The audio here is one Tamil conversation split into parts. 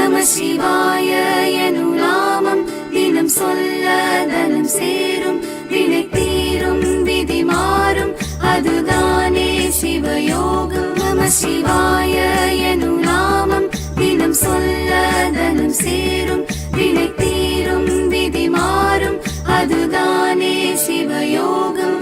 சிவாய எனும் நாமம் தினம் சொல்ல தனம் சேரும், வினை தீரும் விதி மாறும், அதுதானே சிவயோகம். நம சிவாய எனும் நாமம் தினம் சொல்ல தனம் சேரும், வினை தீரும் விதி மாறும், அதுதானே சிவயோகம்.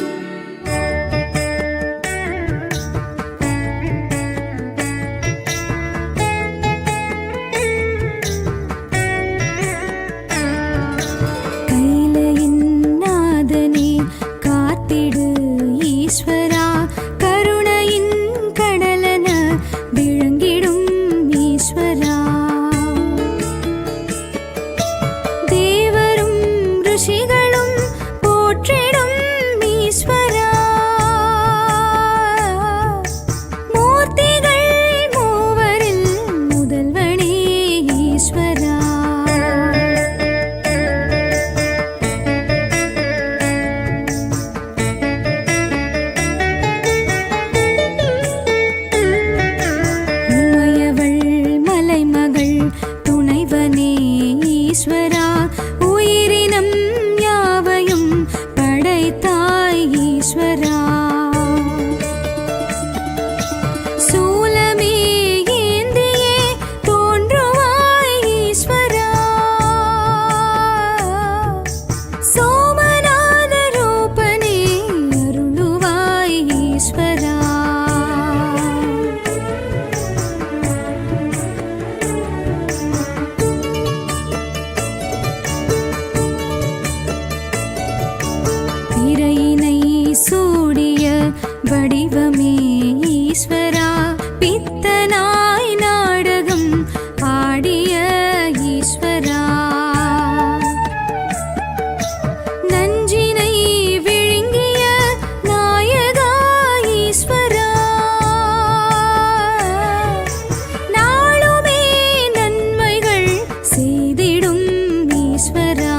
வடிவமே ஈஸ்வரா, பித்தனாய் நாடகம் ஆடிய ஈஸ்வரா, நஞ்சினை விழுங்கிய நாயகா ஈஸ்வரா, நாளுமே நன்மைகள் செய்திடும் ஈஸ்வரா.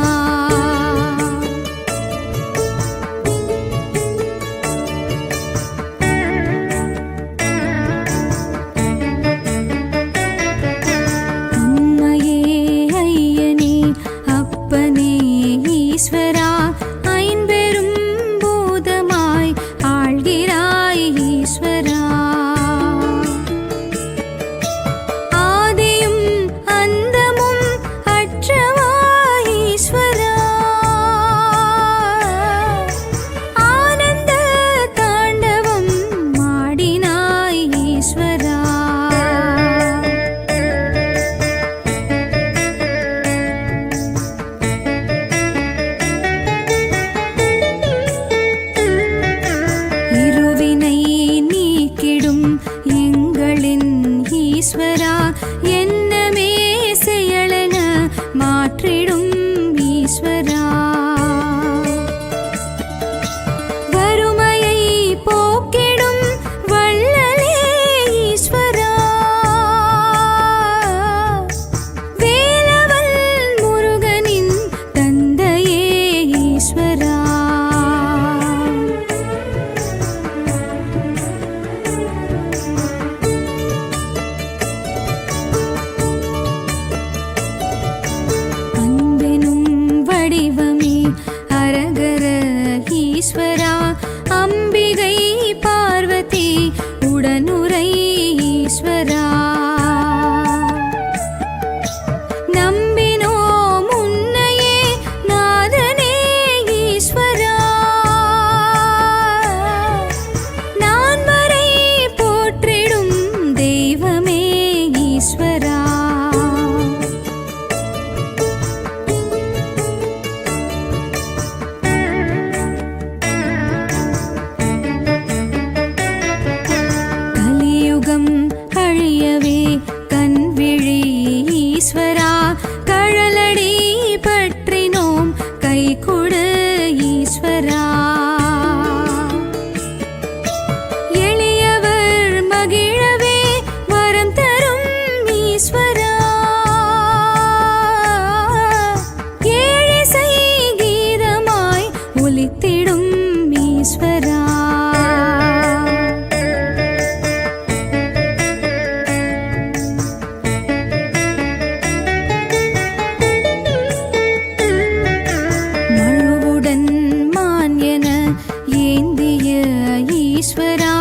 ஈஸ்வரா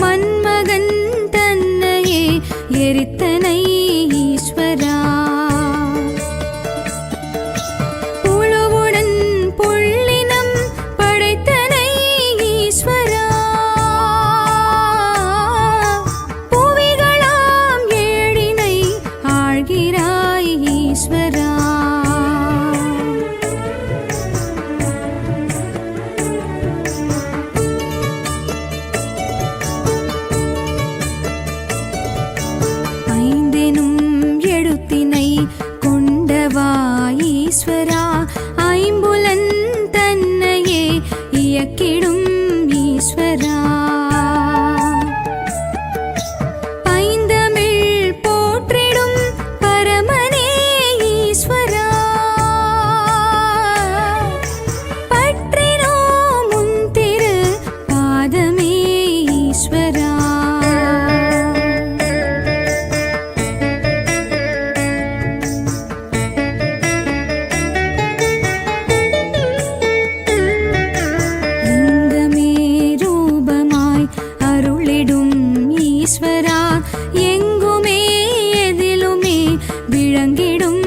மன்மகன் தன்னையே எரித்தனை ஈஸ்வரா புழுவுடன் புள்ளினம் படைத்தனை ஈஸ்வரா புவிகளாம் ஏழினை ஆழ்கிறாய் ஈஸ்வரா ஈஸ்வரா ஐம்புலன் தன்னையே இயக்கிடும் ஈஸ்வரா பைந்தமிழ் போற்றிடும் பரமனே ஈஸ்வரா பற்றினோ முன் திரு பாதமே ஈஸ்வரா ஈஸ்வரா எங்குமே எதிலுமே விளங்கிடும்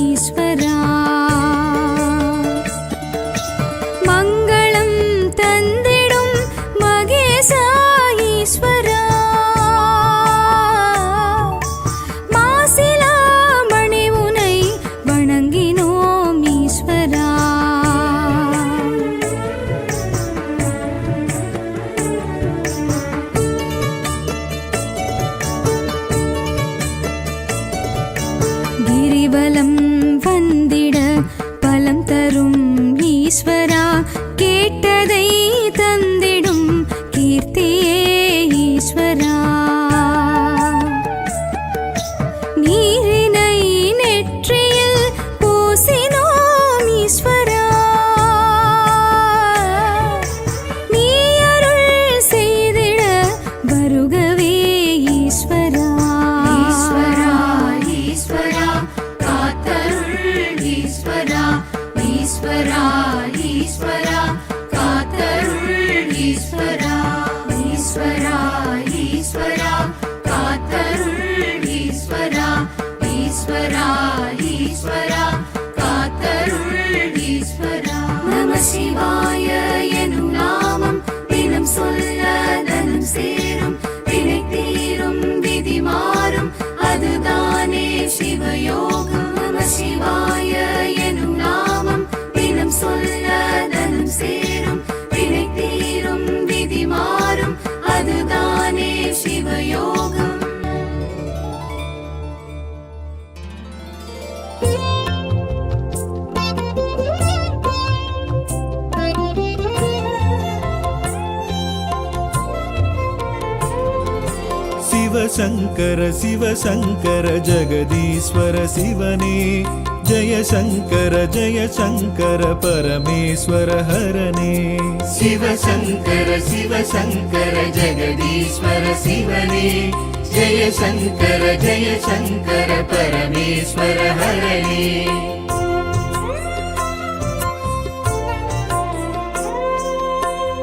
ஈஸ்வரா மங்களம் தந்திடும் மகேசா ஈஸ்வரா மாசிலா மணி உனை வணங்கினோம் ஈஸ்வரா கிரிவலம் வந்திட பலம் தரும் ஈஸ்வரா கேட்டதை தந்திடும் கீர்த்தியே ஈஸ்வரா நீரினை நெற்றியில் பூசினோம் ஈஸ்வரா நீ அருள் செய்திட வருகவே ஈஸ்வரா ஈஸ்வரா ஈஸ்வரா காத்தருள் ஈஸ்வரா ஈஸ்வரா ஈஸ்வரா காத்தருள் ஈஸ்வரா ஈஸ்வரா ஈஸ்வரா காத்தருள் ஈஸ்வரா நம சிவாய எனும் நாமம் தினம் சொல்ல தனம் சேரும் வினை தீரும் விதி மாறும் அதுதானே சிவயோகம் நம சிவாய எனும் நாமம் தினம் சொல்ல தனம் சேரும் வினை தீரும் விதி மாறும் அதுதானே சிவயோகம் சிவசங்கர சிவசங்கர ஜெகதீஸ்வர சிவனே ஜெயசங்கர ஜெயசங்கர பரமேஸ்வர ஹரனே சிவசங்கர சிவசங்கர ஜெகதீஸ்வர சிவனே ஜெயசங்கர ஜெயசங்கர பரமேஸ்வர ஹரனே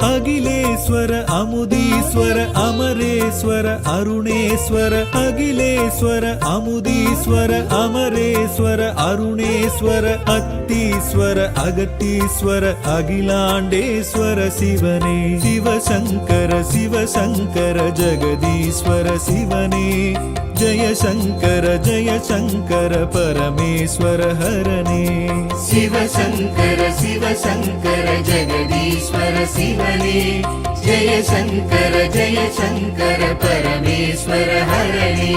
அகிலேஸ்வர அமுதீஸ்வர அமரேஸ்வர அருணேஸ்வர அகிலேஸ்வர அமுதீஸ்வர அமரேஸ்வர அருணேஸ்வர அத்தீஸ்வர அகத்தீஸ்வர அகிலாண்டேஸ்வர சிவனே சிவசங்கர சிவசங்கர ஜெகதீஸ்வர சிவனே ஜெயசங்கர ஜெயசங்கர பரமேஸ்வர ஹரனே சிவசங்கர சிவசங்கர ஜெகதீஸ்வர சிவனே ஜெயசங்கர ஜெயசங்கர பரமேஸ்வர ஹரனே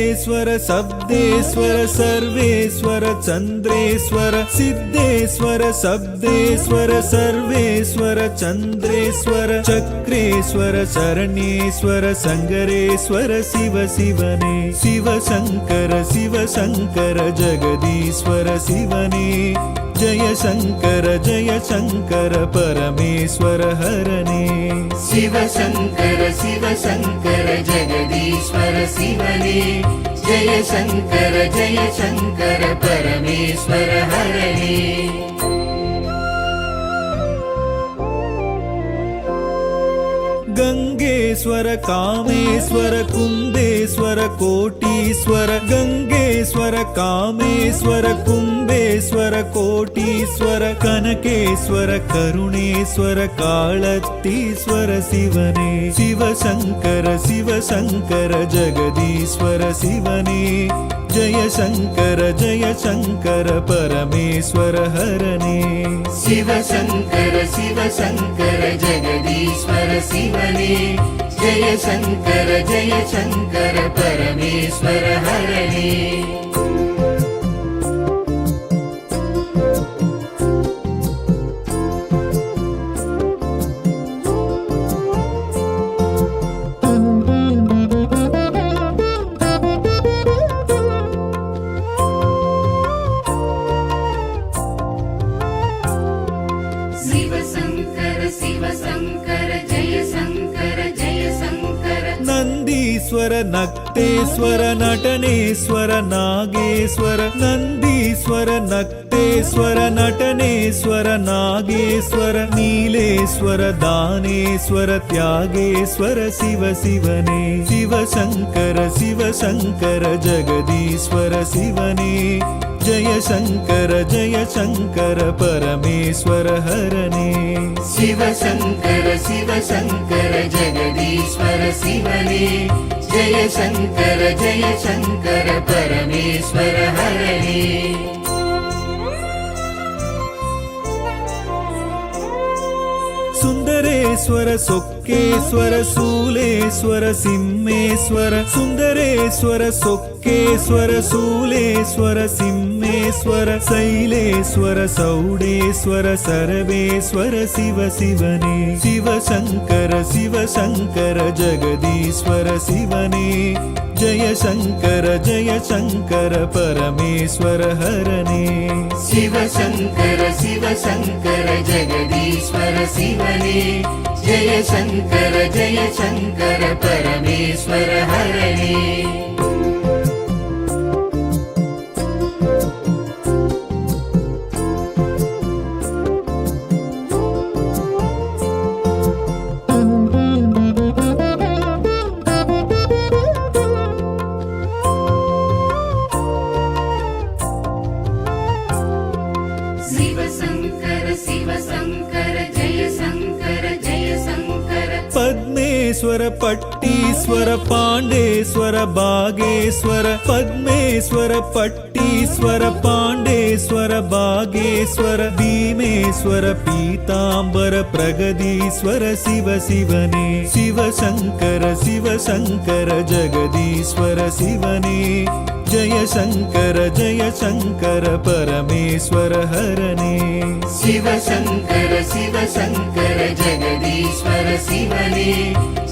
विश्वेश्वर शब्देश्वर सर्वेश्वर चंद्रेश्वर सिद्धेश्वर शब्देश्वर सर्वेश्वर चंद्रेश्वर चक्रेश्वर शरणेश्वर शंकरेश्वर शिव शिवने शिव शंकर जगदीश्वर शिवने जय शंकर परमेश्वर हरने शिव शंकर जगदीश्वर शिवने जय शंकर परमेश्वर हरणे गंगेश्वर कामेश्वर कुंभेश्वर कोटीश्वर गंगेश्वर कामेश्वर कुंभेश्वर कोटीश्वर कनकेश्वर करुणेश्वर कालतीश्वर शिवने शिव शंकर जगदीश्वर शिवने जय शंकर परमेश्वर हरणे शिव शंकर जगदीश्वर शिवने जय शंकर परमेश्वर हरणे नंदीश्वर नक्तेश्वर नटनेश्वर नागेश्वर नंदीश्वर नक्तेश्वर नटनेश्वर नागेश्वर नीलेश्वर दानेश्वर त्यागेश्वर शिव शिवने शिव शंकर जगदीश्वर शिवने जय शंकर परमेश्वर हरणे शिव शंकर जगदीश्वर शिवने जय शंकर परमेश्वर हरणे सुंदरेश्वर सोक्केश्वर शूलेश्वर सिंहेश्वर सुंदरेश्वर सोक्केश्वर शूलेश्वर सिंहेश्वर शैलेश्वर सौडेश्वर सर्वेश्वर शिव शिवने शिव शंकर जगदीश्वर शिवने जय शंकर परमेश्वर हरणे शिव शंकर जगदीश्वर शिवने जय शंकर परमेश्वर हरणे पद्मेश्वर पट्टीश्वर पांडेश्वर बागेश्वर पद्मेश्वर पट्टीश्वर पांडेश्वर बागेश्वर भीमेश्वर पीतांबर प्रगदीश्वर शिव शिवने शिव शंकर जगदीश्वर शिवने जय शंकर परमेश्वर हरणे शिव शंकर जगदीश्वर शिवने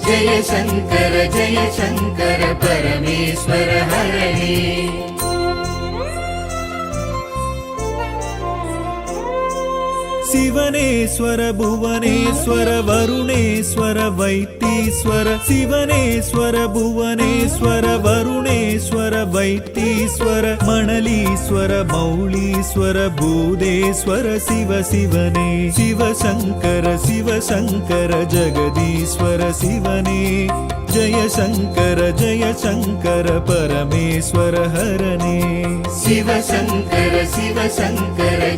जय शंकर परमेश्वर हरणे शिवनेश्वर भुवनेश्वर वरुणेश्वर वैतीश्वर शिवनेश्वर भुवनेश्वर वरुणेश्वर वैतीश्वर मणलीश्वर मौलीश्वर भूदेश्वर शिव शिवने शिव शंकर जगदीश्वर शिवने जय शंकर परमेश्वर हरणे शिव शंकर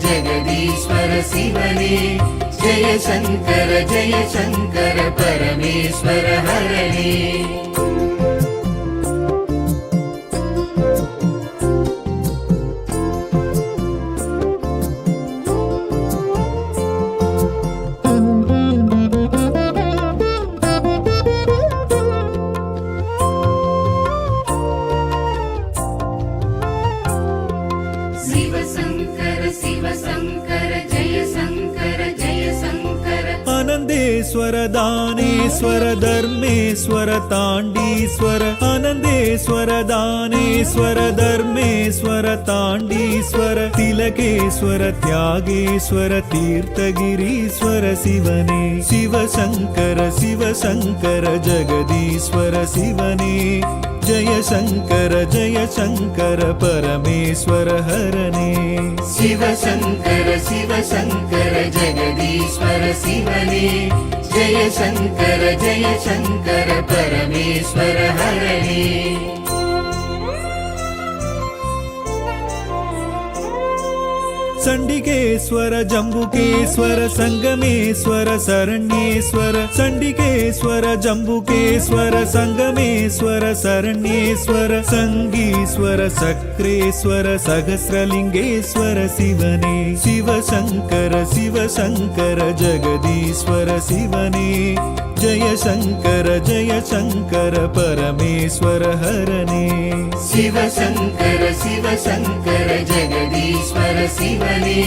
जगदीश्वर शिवने जय शंकर परमेश्वर हरणे सर्वेश्वर दानेश्वर धर्मेश्वर ताण्डीश्वर आनन्देश्वर दानेश्वर धर्मेश्वर ताण्डीश्वर तिलकेश्वर त्यागेश्वर तीर्थगिरीश्वर शिवने शिवशङ्कर शिवशङ्कर जगदीश्वर शिवने जय शङ्कर परमेश्वर हरने शिव शङ्कर जगदीश्वर शिवने जय शङ्कर परमेश्वर हरणे चण्डिकेश्वर जम्बुकेश्वर संगमेश्वर शरण्येश्वर चण्डिकेश्वर जम्बुकेश्वर संगमेश्वर शरण्येश्वर संगीश्वर सक्रेश्वर सहस्रलिङ्गेश्वर शिवने शिवशङ्कर जगदीश्वर शिवने जय शङ्कर परमेश्वर हरणे शिव शङ्कर जगदीश्वर शिवने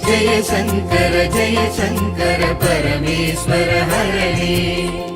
जय शङ्कर परमेश्वर हरणे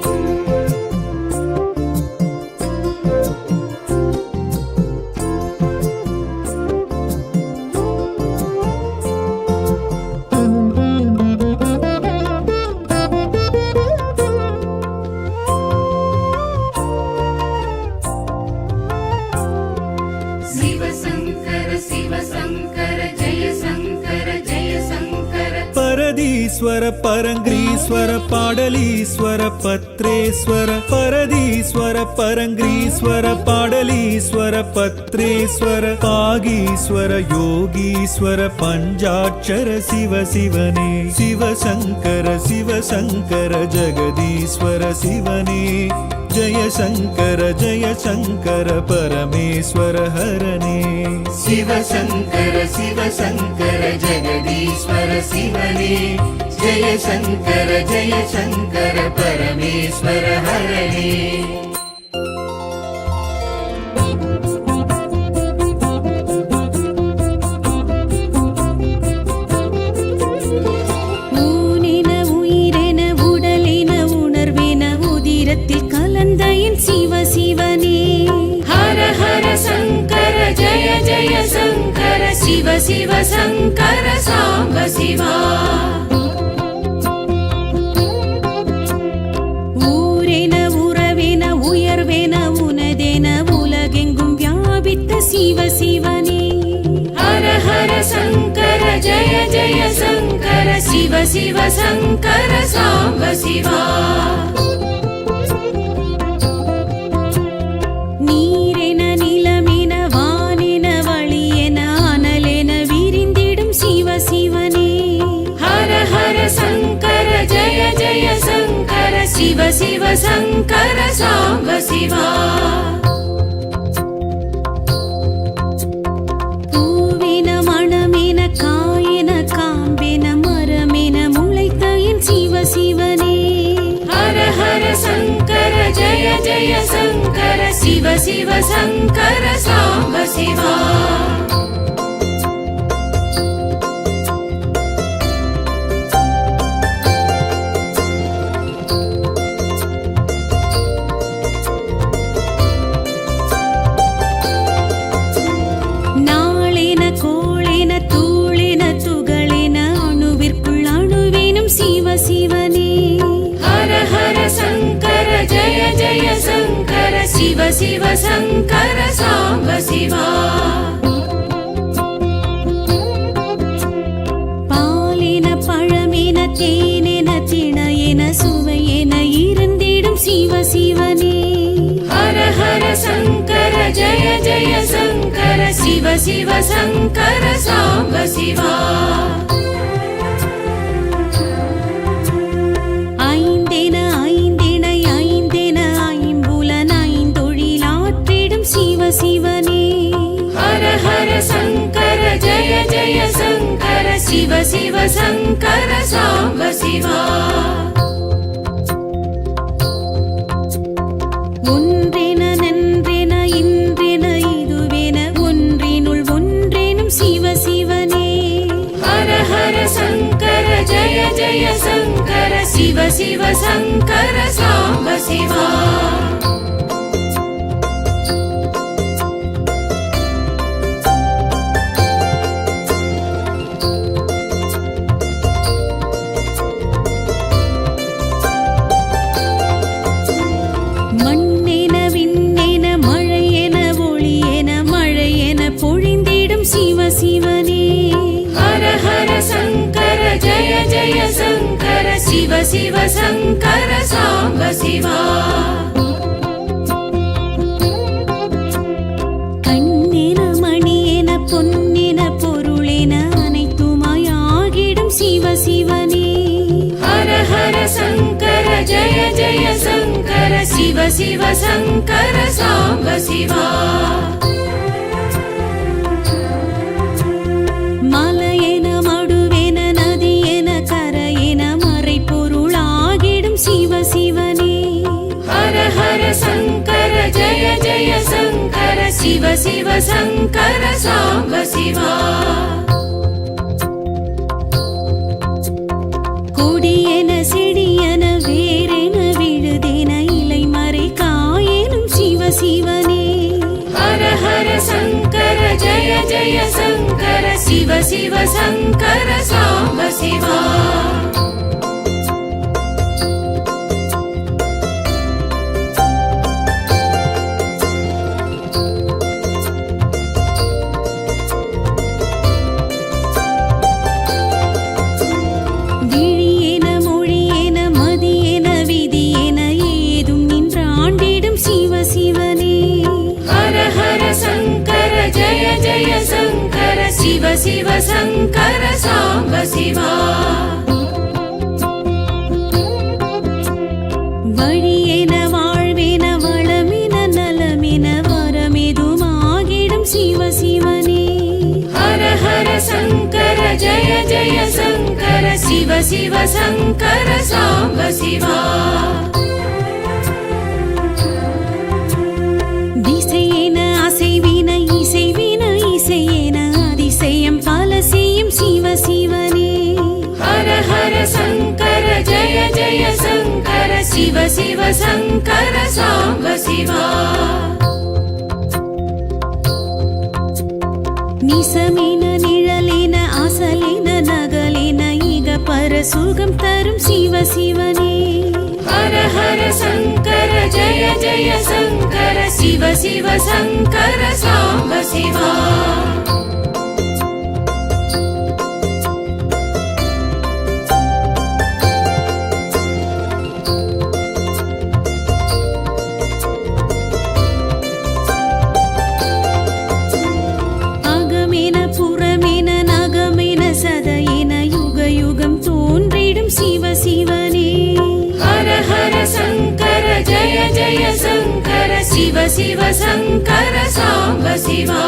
परदीश्वर परङ्ग्रीश्वर पाडलीश्वर पत्रेश्वर परदीश्वर परङ्ग्रीश्वर पाडलीश्वर पत्रेश्वर पागीश्वर योगीश्वर पञ्चाक्षर शिव शिवने शिवशङ्कर जगदीश्वर शिवने जय शङ्कर परमेश्वर हरणे शिव शङ्कर जगदीश्वर शिवने जय शङ्कर परमेश्वर हरणे शिव शङ्कर साम्ब शिवा ஊரென உறவென உயர்வென உனதென உலகெங்கும் வியாபித்த சிவ சிவனே ஹர ஹர சங்கர ஜய ஜய சங்கர சிவ சிவ சங்கர சாம்ப சிவா நீரென நிலமென வானென வழியென அனலென விரிந்திடும் சிவ சிவனே ஹர ஹர சங்கர ஜய ஜய சங்கர சிவ சிவ சங்கர சாம்ப சிவா பூவென மணமென காயென காம்பென மரமென முளைத்த என் சிவ சிவனே ஹர ஹர சங்கர ஜய ஜய சங்கர சிவ சிவ சங்கர சாம்ப சிவா நாளென கோளென தூளென துகளென அணுவிற்குள் அணுவேனும் சிவ சிவனே ஹர ஹர சங்கர ஜய ஜய சங்கர சிவ சிவ சங்கர சாம்ப சிவா பாலென பழமென தேனென திணையென சுவையென இருந்திடும் சிவ சிவனே ஹர ஹர சங்கர ஜய ஜய சங்கர சிவ சிவ சங்கர சாம்ப சிவா ஐந்தென ஐந்திணை ஐந்தென ஐம்புலன் ஐந்தொழிலாற்றிடும் சிவ சிவனே ஹர ஹர சங்கர ஜய ஜய சங்கர சிவ சிவ சங்கர சாம்ப சிவா ஒன்றென நன்றென இன்றென இதுவென ஒன்றினுள் ஒன்றேனும் சிவ சிவனே ஹர ஹர சங்கர ஜய ஜய சங்கர சிவ சிவ சங்கர சாம்ப சிவா மண்ணென விண்ணென மழையென ஒளியென மழையென பொழிந்திடும் சிவ சிவனே ஹர ஹர சங்கர ஜய ஜய சங்கர சிவ சிவ சங்கர சாம்ப சிவா கண்ணென மணியென பொன்னென பொருளென அனைத்துமாய் ஆகிடும் சிவ சிவனே ஹர ஹர சங்கர ஜய ஜய சங்கர சிவ சிவ சங்கர சாம்ப சிவா மலையென மடுவென நதியென கரையென மறைபொருளாகிடும் சிவ சிவனே ஹர ஹர சங்கர ஜய ஜய சங்கர சிவ சிவ சங்கர சாம்ப சிவா கொடியென செடியென வேரென விழுதென இலை மறை காயெனும் சிவ சிவனே ஹர ஹர சங்கர ஜய ஜய சங்கர சிவ சிவ சங்கர சாம்ப சிவா விழியென மொழியென மதியென விதியென ஏதும் நின்றாண்டிடும் சிவ சிவனே ஹர ஹர சங்கர ஜய ஜய சங்கர சிவ சிவ சங்கர சாம்ப சிவா வழியென வாழ்வென வளமென நலமென வரமெதுமாகிடும் சிவ சிவனே ஹர ஹர சங்கர ஜய ஜய சங்கர சிவ சிவ சங்கர சாம்ப சிவா திசையென அசைவின இசைவின இசையென அதிசயம் பல செய்யும் சிவ சிவனே ஹர ஹர சங்கர ஜய ஜய சங்கர சிவ சிவ சங்கர சாம்ப சிவா நிசமென நிழலென அசலென நகலென இக பர சுகம் தரும் சிவ சிவனே ஹர ஹர சங்கர ஜய ஜய சங்கர சிவ சிவ சங்கர சாம்ப சிவா அகமென புறமென நகமென சதையென யுக யுகம் தோன்றிடும் சிவ சிவனே ஹர ஹர சங்கர ஜய ஜய சங்கர சிவ சிவ சங்கர சாம்ப சிவா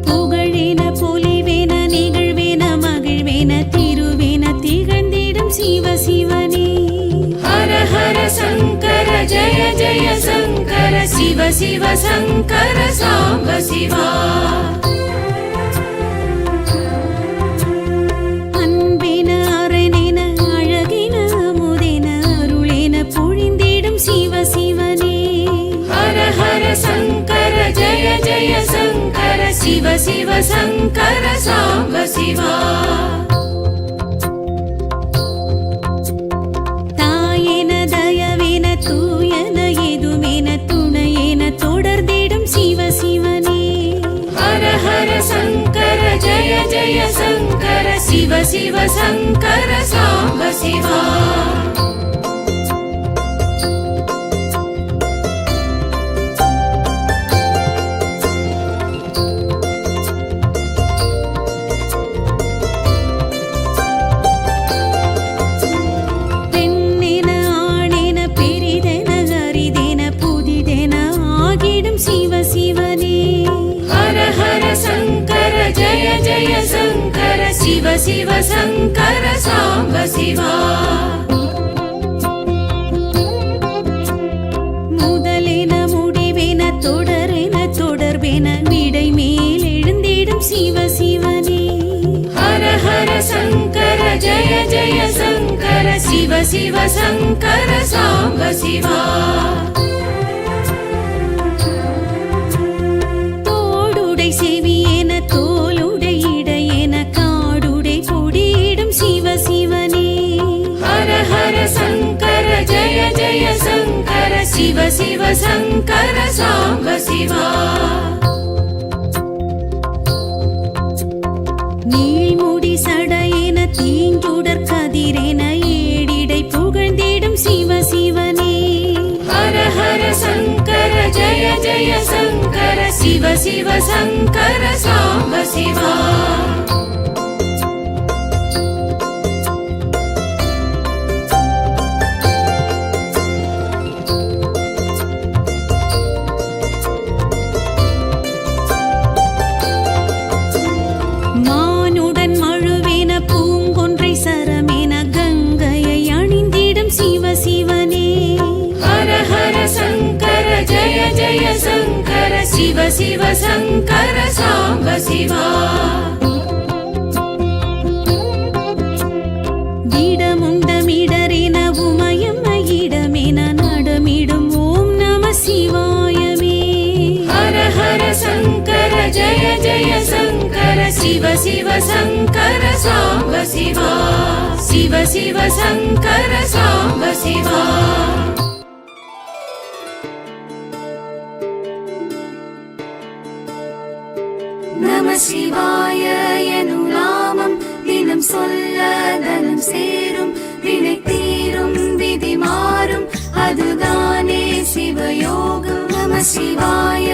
புகழென பொலிவென நிகழ்வென மகிழ்வென திருவென திகழ்ந்திடும் சிவ சிவனே ஹர ஹர சங்கர ஜய ஜய சங்கர சிவ சிவ சங்கர சாம்ப சிவா அன்பென அரணென அழகென அமுதென அருளென பொழிந்திடும் சிவ சிவனே ஹர ஹர சங்கர ஜய ஜய சங்கர சிவ சிவ சங்கர சாம்ப சிவா தாயென தயவென தூயன எதுமென துணையென தொடர்ந்திடும் சிவ சிவனே ஹர ஹர சங்கர ஜய ஜய சங்கர சிவ சிவ சங்கர சாம்ப சிவா பெண்ணென ஆணென பெரிதென அரிதென புதிதென ஆகிடும் சிவ சிவனே ஹர ஹர சங்கர ஜய ஜய சங்கர சிவ சிவ சங்கர சாம்ப சிவா முதலென முடிவென தொடரென தொடர்பென விடை மேல் எழுந்திடும் சிவ சிவனே ஹர ஹர சங்கர जय शङ्कर शिव शिव शङ्कर साम्ब शिवा தோடுடை செவியென தோளுடை இடையென காடுடை பொடியிடும் சிவ சிவனே ஹர ஹர சங்கர ஜய ஜய சங்கர சிவ சிவ சங்கர சாம்ப சிவா நீழ்முடி சடையென தீஞ்சுடர் கதிரென ஏடிடை புகழ்ந்திடும் சிவ சிவனே ஹர ஹர சங்கர ஜய ஜய சங்கர சிவ சிவ சங்கர சாம்ப சிவா மானுடன் மழுவென பூங்கொன்றை சரமென கங்கையை அணிந்திடும் சிவ சிவனே ஹர ஹர சங்கர ஜய ஜய சங்கர சிவ சிவ சங்கர சாம்ப சிவா திடமுண்டமிடரென உமயமயிடமென நடமிடும் ஓம் நம சிவாயமே ஹர ஹர சங்கர ஜய ஜய சங்கர சிவ சிவ சங்கர சாம்ப சிவா சிவ சிவ சங்கர சாம்ப சிவா நம சிவாய எனும் நாமம் தினம் சொல்ல தனம் சேரும் வினை தீரும் விதி மாறும் அதுதானே சிவயோகம் நம சிவாய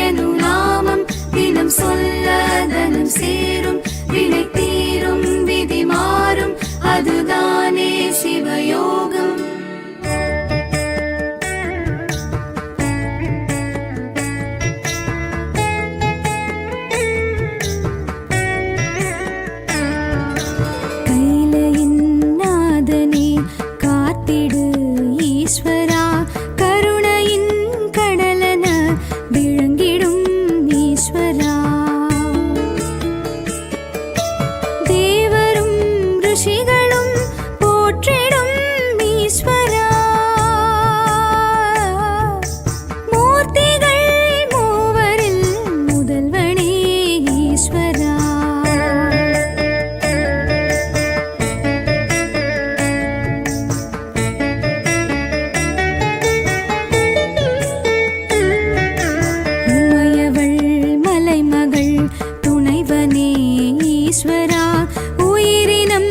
எனும் நாமம் தினம் சொல்ல தனம் சேரும் வினை தீரும் விதி மாறும் அதுதானே சிவயோகம் கைலையின் நாதனே காத்திடு ஈஸ்வரா கருணையின் கடலன விளங்கிடும் ஈஸ்வரா தேவரும் ரிஷிகளும் போற்றிடும் ஈஸ்வரா மூர்த்திகள் மூவரில் முதல்வனே ஈஸ்வரா உமையவள் மலைமகள் துணைவனே ஈஸ்வரா உயிரினம்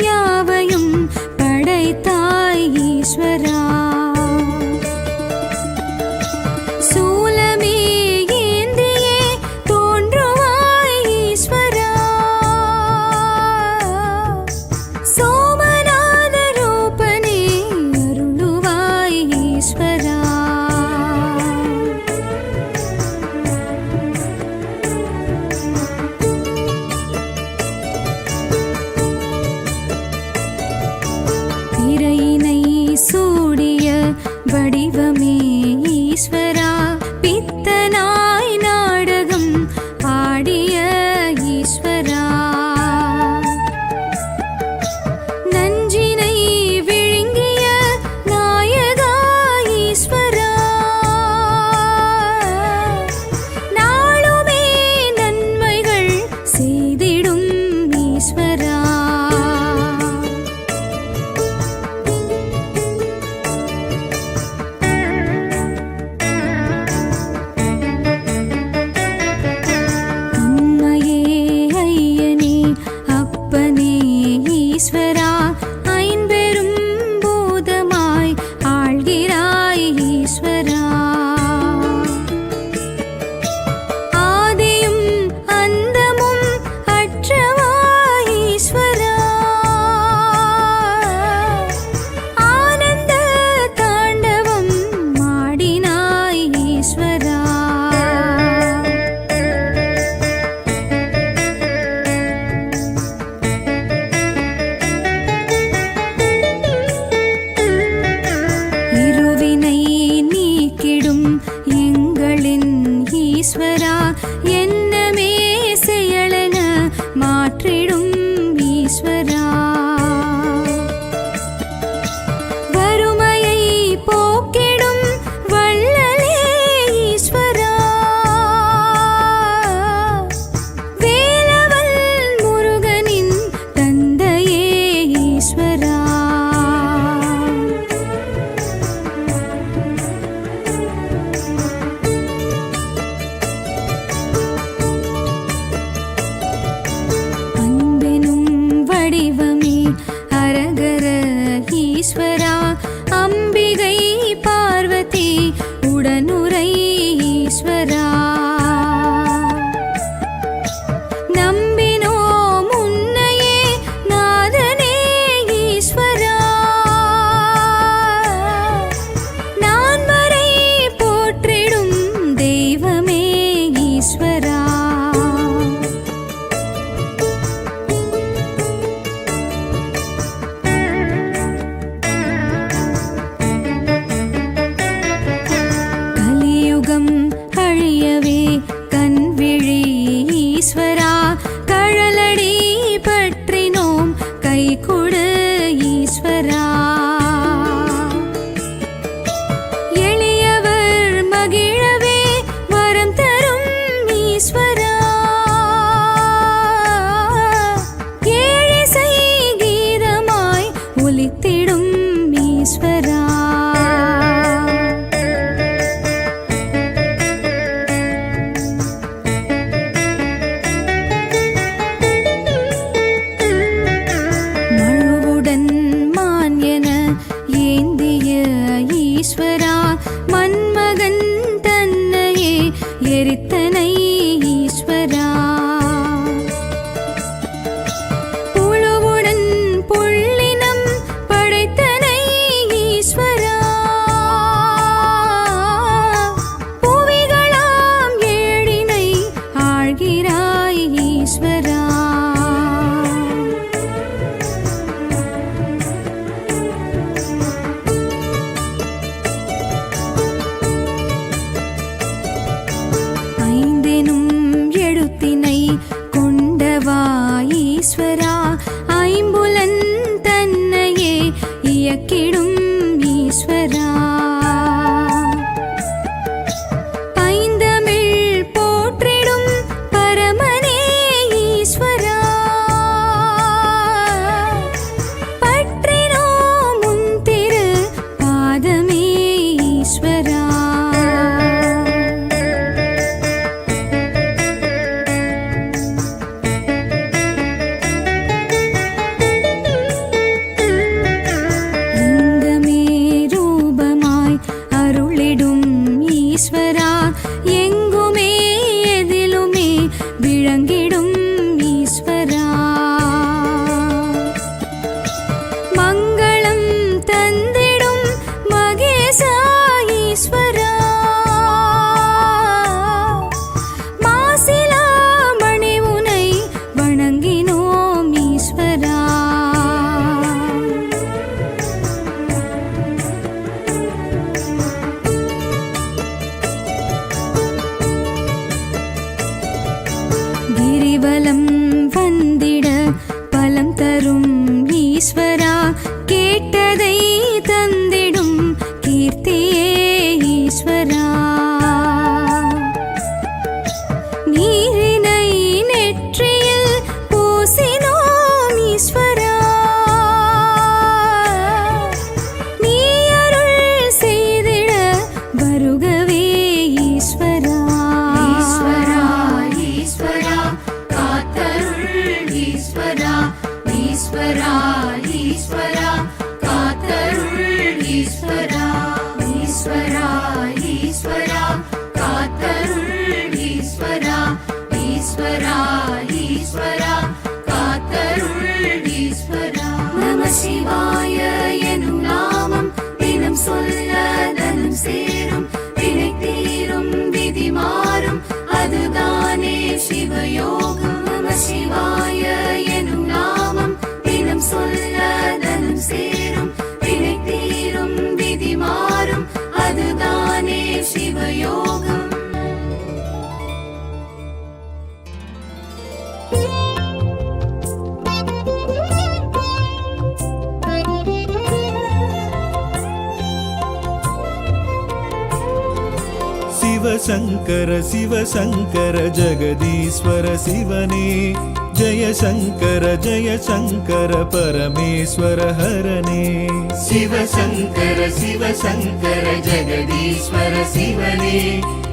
யாவையும் படைத்தாய் ஈஸ்வரா சூலமே ஏந்தியே தோன்றுவாய் ஈஸ்வரா சோமநாத ரூபனே அருளுவாய் ஈஸ்வரா திரையினை சூடிய வடிவமே ஈஸ்வரா பித்தனாய் நாடகம் ஆடிய ஈஸ்வரா நஞ்சினை விழுங்கிய நாயகா ஈஸ்வரா நாளுமே நன்மைகள் செய்திடும் ஈஸ்வரா எரித்தனை ஈஸ்வரா புழுவுடன் புள்ளினம் படைத்தனை ஈஸ்வரா புவிகளாம் ஏழினை ஆழ்கிறாய் ஈஸ்வரா ஈஸ்வரா ஐம்புலன் தன்னையே இயக்கிடும் ஈஸ்வரா பைந்தமிழ் போற்றிடும் பரமனே ஈஸ்வரா பற்றினோம் உன் திரு பாதமே ஈஸ்வரா ஈஸ்வரா எங்குமே எதிலுமே விளங்கிடும் ஈஸ்வரா மங்களம் தந்திடும் மகேசா ஈஸ்வரா மாசிலா மணி உனை வணங்கினோம் ஈஸ்வரா கிரிவலம் வந்திட பலம் தரும் ஈஸ்வரா கேட்டதை தந்திடும் கீர்த்தியே ஈஸ்வரா நீரினை நெற்றியில் பூசினோம் ஈஸ்வரா நீ அருள் செய்திட வருகவே ஈஸ்வரா ஈஸ்வரா ஈஸ்வரா காத்தருள் ஈஸ்வரா ஈஸ்வரா ஈஸ்வரா காத்தருள் ஈஸ்வரா ஈஸ்வரா ஈஸ்வரா காத்தருள் ஈஸ்வரா ஈஸ்வரா ஈஸ்வரா காத்தருள் ஈஸ்வரா நம சிவாய எனும் நாமம் தினம் சொல்ல தனம் சேரும் வினை தீரும் விதி மாறும் அதுதானே சிவயோகம் நம சிவாய எனும் நாமம் தினம் சொல்ல தனம் சேரும் வினை தீரும் விதி மாறும் அதுதானே சிவயோகம் சிவசங்கர சிவசங்கர ஜெகதீஸ்வர சிவனே ஜெயசங்கர ஜெயசங்கர பரமேஸ்வர ஹரனே சிவசங்கர சிவசங்கர ஜெகதீஸ்வர சிவனே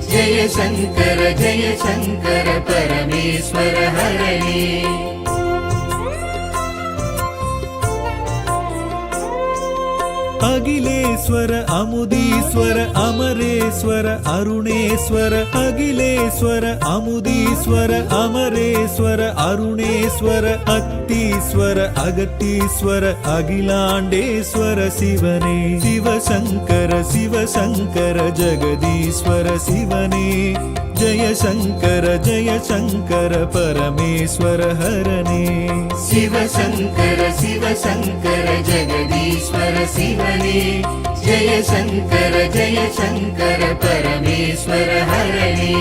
ஜெயசங்கர ஜெயசங்கர பரமேஸ்வர ஹரனே அகிலேஸ்வர அமுதீஸ்வர அமரேஸ்வர அருணேஸ்வர அகிலேஸ்வர அமுதீஸ்வர அமரேஸ்வர அருணேஸ்வர அத்தீஸ்வர அகத்தீஸ்வர அகிலாண்டேஸ்வர சிவனே சிவசங்கர சிவசங்கர ஜெகதீஸ்வர சிவனே ஜெயசங்கர ஜெயசங்கர பரமேஸ்வர ஹரனே சிவசங்கர சிவசங்கர ஜெகதீஸ்வர சிவனே ஜெயசங்கர ஜெயசங்கர பரமேஸ்வர ஹரனே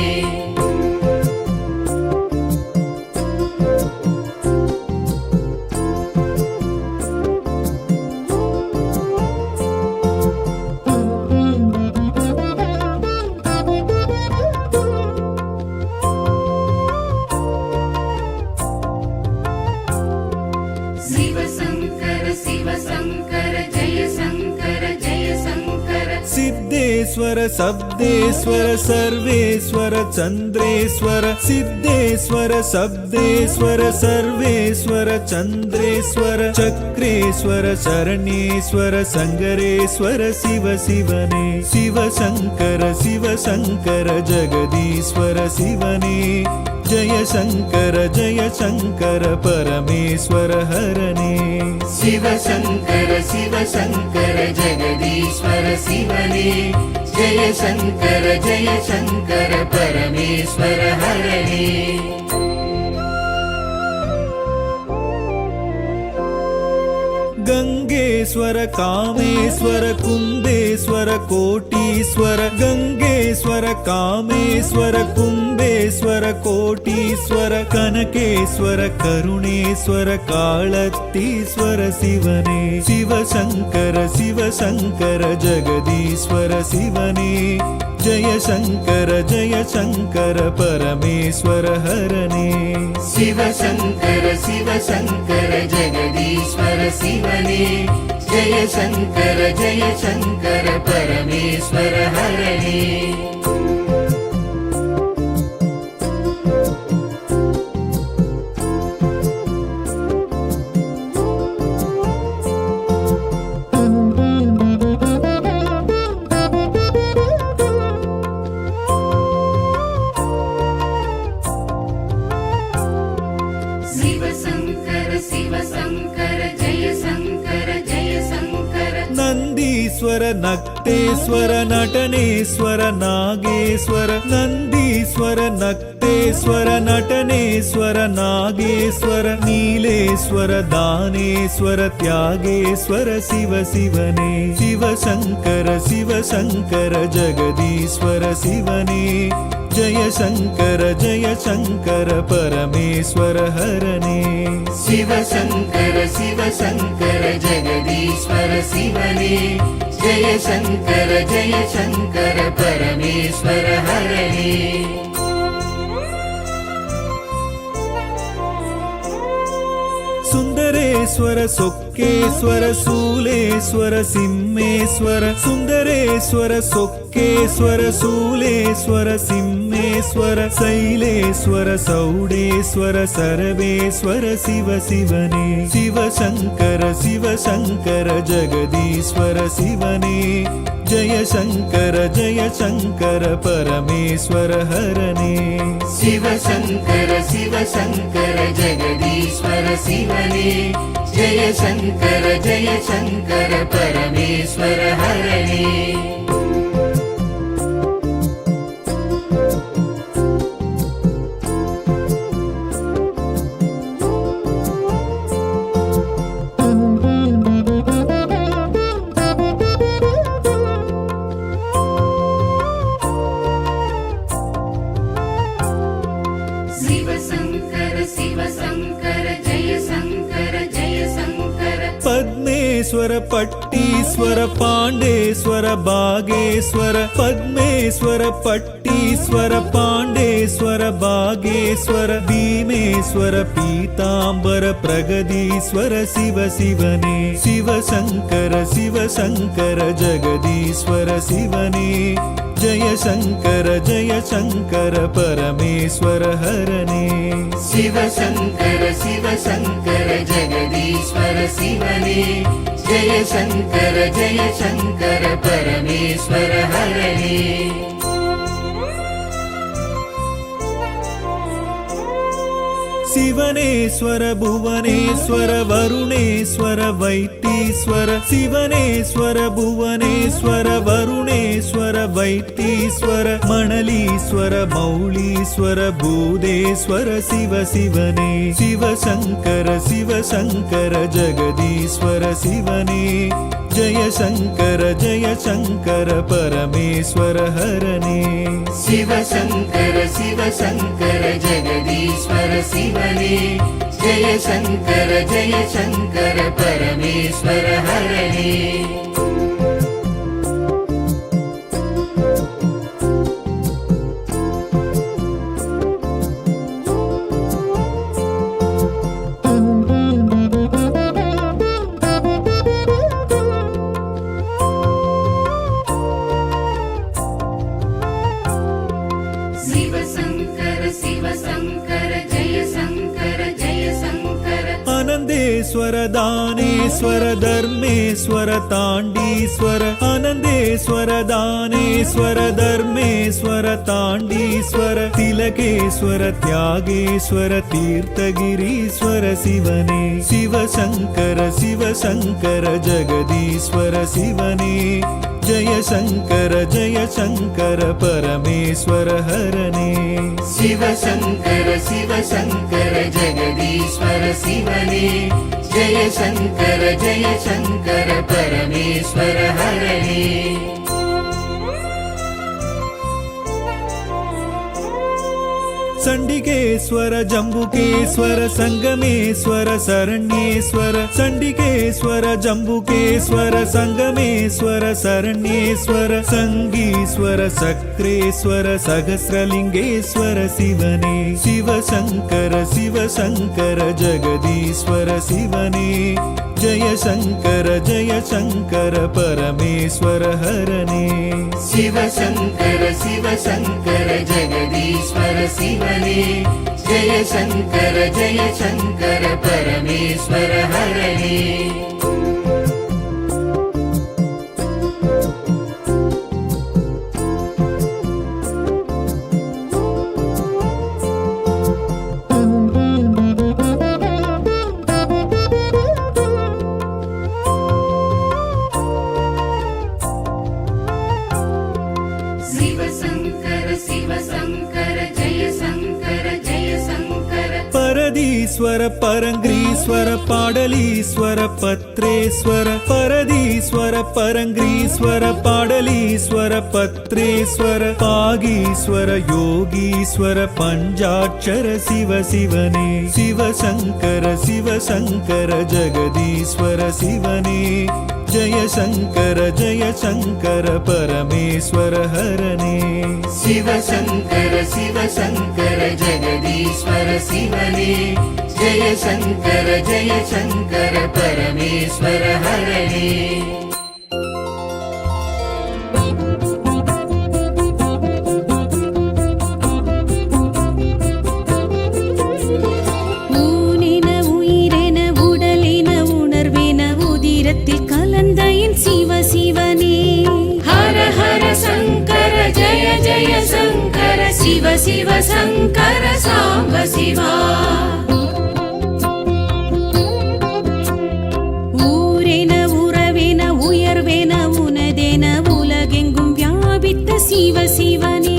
சித்தேஸ்வர சப்த शब्देश्वर सर्वेश्वर चन्द्रेश्वर सिद्धेश्वर शब्देश्वर सर्वेश्वर चन्द्रेश्वर चक्रेश्वर शरणेश्वर शङ्करेश्वर शिव शिवने शिव शङ्कर जगदीश्वर शिवने जय शङ्कर परमेश्वर हरणे शिव शङ्कर जगदीश्वर शिवने जय शङ्कर परमेश्वर हरणे गंगेश्वर कामेश्वर कुंभेश्वर कोटीश्वर गंगेश्वर कामेश्वर कुंभेश्वर कोटीश्वर कनकेश्वर करुणेश्वर कालतीश्वर शिवने शिव शङ्कर जगदीश्वर शिवने जय शङ्कर परमेश्वर हरणे शिव शङ्कर जगदीश्वर शिवने जय शङ्कर परमेश्वर हरणे नन्दीश्वर नक्तेश्वर नटनेश्वर नागेश्वर नन्दीश्वर नक्तेश्वर नटनेश्वर नागेश्वर नीलेश्वर दानेश्वर त्यागेश्वर शिव शिवने शिव शङ्कर जगदीश्वर शिवने जय शङ्कर परमेश्वर हरणे शिव शङ्कर जगदीश्वर शिवने जय शङ्कर परमेश्वर हरणे सुन्दरेश्वर सोक्केश्वर शूलेश्वर सिंहेश्वर सुन्दरेश्वर सोक्केश्वर शूलेश्वर सिंहेश्वर शैलेश्वर सौडेश्वर सर्वेश्वर शिव शिवने शिव शङ्कर जगदीश्वर शिवने जय शङ्कर परमेश्वर हरणे शिव शङ्कर जगदीश्वर शिवने जय शङ्कर परमेश्वर हरणे पद्मेश्वर पट्टीश्वर पाण्डेश्वर बागेश्वर पद्मेश्वर पट्टीश्वर पाण्डेश्वर बागेश्वर भीमेश्वर पीताम्बर प्रगदीश्वर शिव शिवने शिव शङ्कर जगदीश्वर शिवने जय शङ्कर परमेश्वर हरणे शिव शङ्कर जगदीश्वर शिवने जय शङ्कर परमेश्वर हरणे शिवनेश्वर भुवनेश्वर वरुणेश्वर वैतीश्वर शिवनेश्वर भुवनेश्वर वरुणेश्वर वैतीश्वर मणलीश्वर मौलीश्वर भूदेश्वर शिव शिवने शिव शङ्कर जगदीश्वर शिवने जय शङ्कर परमेश्वर हरणे शिव शङ्कर जगदीश्वर शिवने जय शङ्कर परमेश्वर हरणे லிங்கேஸ்வர தானேஸ்வர தர்மேஸ்வர தாண்டீஸ்வர அனந்தேஸ்வர தானேஸ்வர தர்மேஸ்வர தாண்டீஸ்வர திலகேஸ்வர தியாகேஸ்வர தீர்த்தகிரீஸ்வர சிவனே சிவசங்கர சிவசங்கர ஜெகதீஸ்வர சிவனே ஜய சங்கர பரமேஸ்வர ஹரனே சிவசங்கர சிவசங்கர ஜெகதீஸ்வர சிவனே ஜய சங்கர பரமேஸ்வர ஹரனே சண்டிகேஸ்வர ஜம்புகேஸ்வர சங்கமேஸ்வர சரண்யேஸ்வர சண்டிகேஸ்வர ஜம்புகேஸ்வர சங்கமேஸ்வர சரண்யேஸ்வர சங்கீஸ்வர சக்ரேஸ்வர சகஸ்ரலிங்கேஸ்வர சிவனே சிவசங்கர ஜெகதீஸ்வர சிவனே ஜய சங்கர பரமேஸ்வர ஹரனே சிவசங்கர ஜெகதீஸ்வர சிவனே ஜய சங்கர பரமேஸ்வர ஹரனே பரதீஸ்வர பரங்கிரீஸ்வர பாடலீஸ்வர பத்ரேஸ்வர பரதீஸ்வர பரங்கிரீஸ்வர பாடலீஸ்வர பத்ரேஸ்வர பாகீஸ்வர யோகீஸ்வர பஞ்சாட்சர சிவனே சிவசங்கர ஜெகதீஸ்வர சிவனே ஜய சங்கர பரமேஸ்வர ஹரனே சிவசங்கர ஜெகதீஸ்வர சிவனே ஜய சங்கர பரமேஸ்வர ஹரனே சிவ சங்கர சாம்ப சிவா ஊரென உறவென உயர்வென உனதென உலகெங்கும் வியாபித்த சிவனே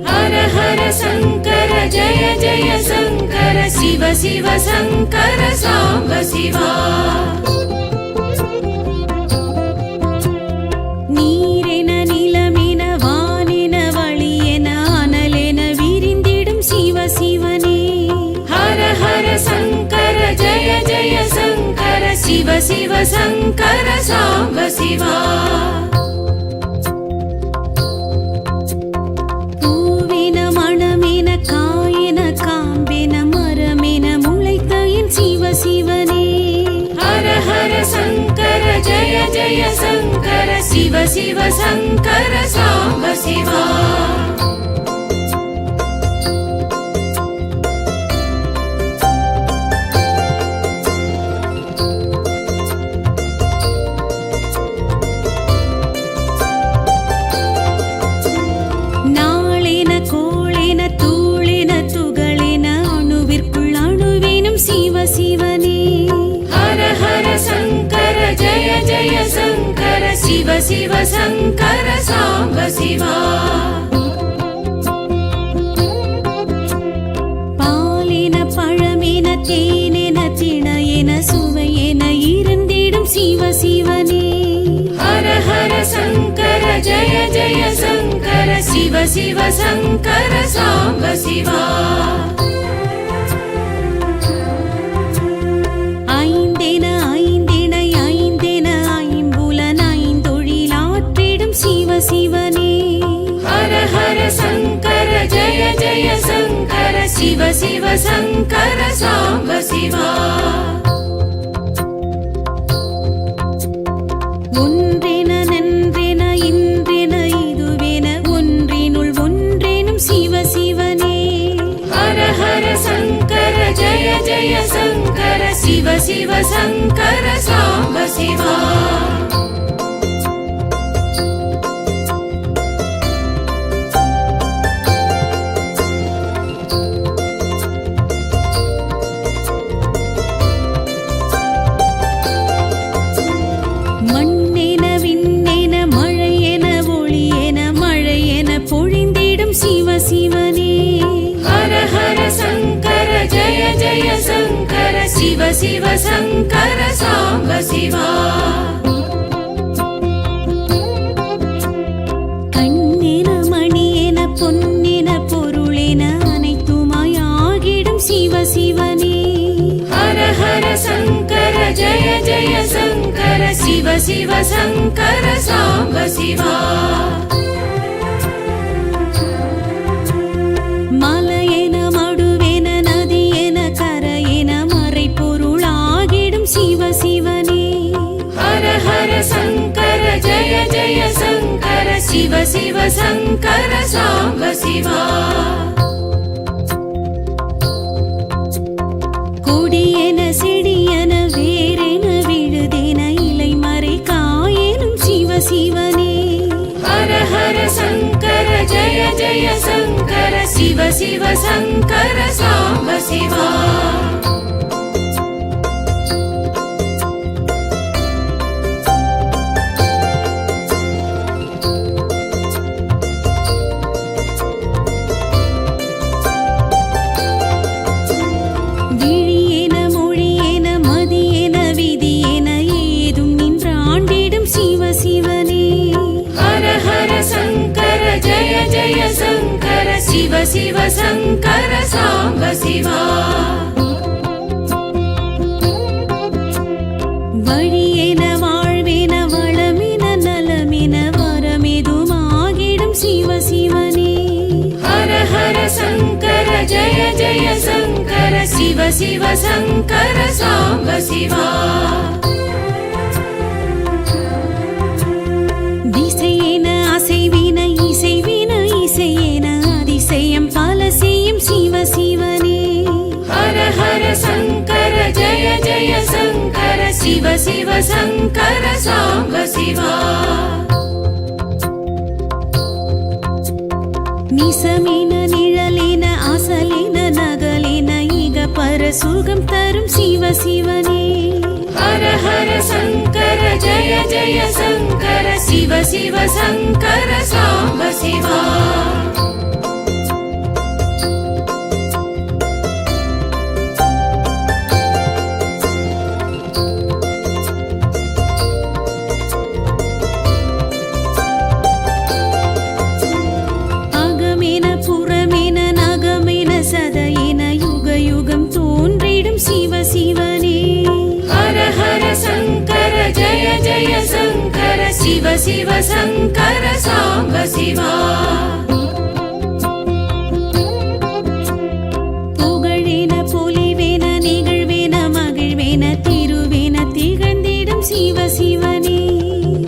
ஹர ஹர சங்கர ஜய சங்கர சிவ சங்கர சாம்ப சிவா சிவ சங்கர சாம்ப சிவா பூவின மணமென காயன காம்பென மரமென முளைத்த என் சிவனே ஹர ஹர சங்கர ஜய சங்கர சிவ சங்கர சாம்ப சிவா சிவ சங்கர சாம்ப சிவா பாலின பழமென தேனென திணையென சுவையென இருந்திடும் சிவனே ஹர ஹர சங்கர ஜய சங்கர சிவ சங்கர சாம்ப சிவா சிவனே ஹர ஹர சங்கர ஜய சங்கர சிவ சங்கர சாம்ப சிவா ஒன்றென நன்றென இன்றென இதுவென ஒன்றினுள் ஒன்றேனும் சிவனே ஹர ஹர சங்கர ஜய சங்கர சிவ சிவ சங்கர சாம்ப சிவா மண்ணென விண்ணென மழையென ஒளியென மழையென பொழிந்திடும் சிவ சிவனே ஹர ஹர சங்கர ஜய ஜய சங்கர சிவ சிவ சங்கர சாம்ப சிவா கண்ணென மணியென பொன்னென பொருளென அனைத்துமாய் ஆகிடும் சிவ சிவனே ஹர ஹர சங்கர ஜய ஜய சங்கர சிவ சிவ சங்கர சாம்ப சிவா மலையென மடுவென நதியென கரையென மறைபொருளாகிடும் சிவ சிவனே ஹர ஹர சங்கர ஜய ஜய சங்கர சிவ சிவ சங்கர சாம்ப சிவா கொடியென செடியென வேரென விழுதென இலை மறை காயெனும் சிவ சிவனே ஹர ஹர சங்கர ஜய ஜய சங்கர சிவ சிவ சங்கர சாம்ப சிவா விழியென மொழியென மதியென விதியென ஏதும் நின்றாண்டிடும் சிவ சிவனே ஹர ஹர சங்கர ஜய ஜய சங்கர சிவ சிவ சங்கர சாம்ப சிவா வழியென வாழ்வென வளமென நலமென வரமெதுமாகிடும் சிவ சிவனே ஹர ஹர சங்கர ஜய ஜய சங்கர சிவ சிவ சங்கர சாம்ப சிவா திசையென அசைவின இசைவின இசையென அதிசயம் பல செய்யும் சிவ சிவனே ஹர ஹர சங்கர ஜய ஜய சங்கர சிவ சிவ சங்கர சாம்ப சிவா நிசமென நிழலென அசலென நகலென இக பர சுகம் தரும் சிவ சிவனே ஹர ஹர சங்கர ஜய ஜய சங்கர சிவ சிவ சங்கர சாம்ப சிவா அகமென புறமென நகமென சதையென யுக யுகம் தோன்றிடும் சிவ சிவனே ஹர ஹர சங்கர ஜய ஜய சங்கர சிவ சிவ சங்கர சாம்ப சிவா புகழென பொலிவென நிகழ்வென மகிழ்வென திருவென திகழ்ந்திடும் சிவ சிவனே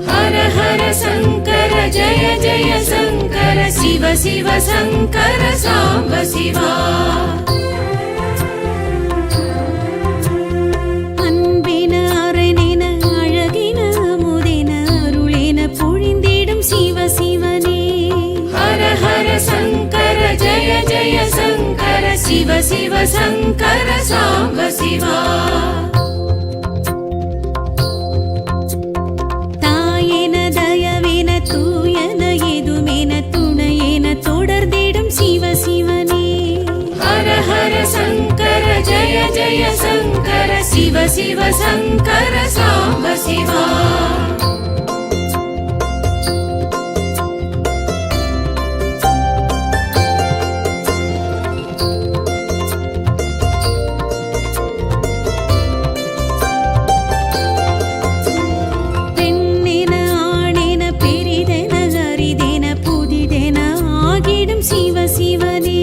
ஹர ஹர சங்கர ஜய ஜய சங்கர சிவ சிவ சங்கர சாம்ப சிவா அன்பென அரணென அழகென அமுதென அருளென பொழிந்திடும் சிவ சிவனே ஹர ஹர சங்கர ஜய ஜய சங்கர சிவ சிவ சங்கர சாம்ப சிவா தாயென தயவென தூயன எதுமென துணையென தொடர்ந்திடும் சிவ சிவனே ஹர ஹர சங்கர ஜய ஜய சங்கர சிவ சிவ சங்கர சாம்ப சிவா பெண்ணென ஆணென பெரிதென அரிதென புதிதென ஆகிடும் சிவ சிவனே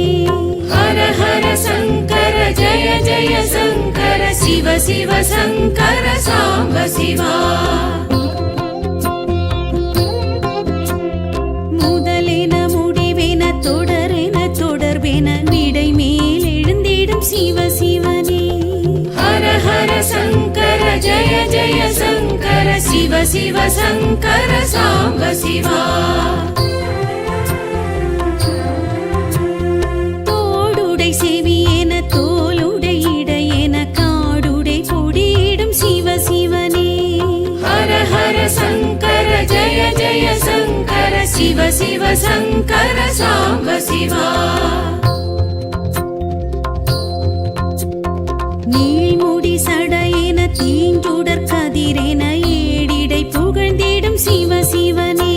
ஹர ஹர சங்கர ஜய ஜய சங்கர சிவ சிவ சங்கர சாம்ப சிவா முதலென முடிவென தொடரென தொடர்பென விடை மேல் எழுந்திடும் சிவ சிவனே ஹர ஹர शङ्कर शिव शिव शङ्कर साम्ब शिवा தோடுடை செவியென தோளுடை இடையென காடுடை கொடியிடும் சிவ சிவனே हर हर शङ्कर जय जय शङ्कर शिव शिव शङ्कर साम्ब शिवा நீள்முடி சடையென தீஞ்சுடர் கதிரென ஏடிடை புகழ்ந்திடும் சிவ சிவனே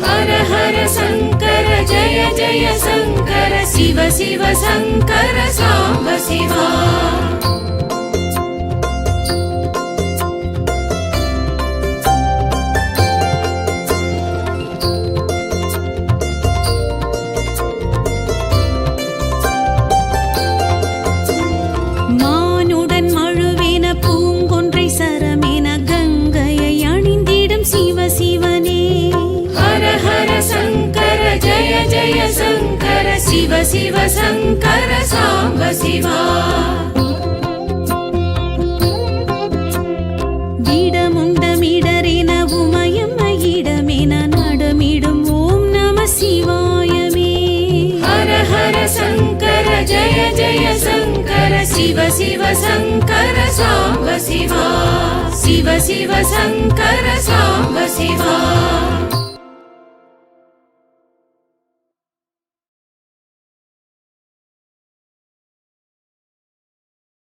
हर हर शङ्कर जय जय शङ्कर शिव शिव शङ्कर साम्ब शिवा மானுடன் மழுவென பூங்கொன்றை சரமென கங்கையை அணிந்திடும் சிவ சிவனே हर हर शङ्कर जय जय शङ्कर शिव शिव शङ्कर साम्ब शिवा விடமுண்டமிடரென உமையம்மையிடமென நடமிடும் ஓம் நம சிவாயமே हर हर शङ्कर जय जय शङ्कर शिव शिव शङ्कर साम्ब शिवा शिव शिव शङ्कर साम्ब शिवा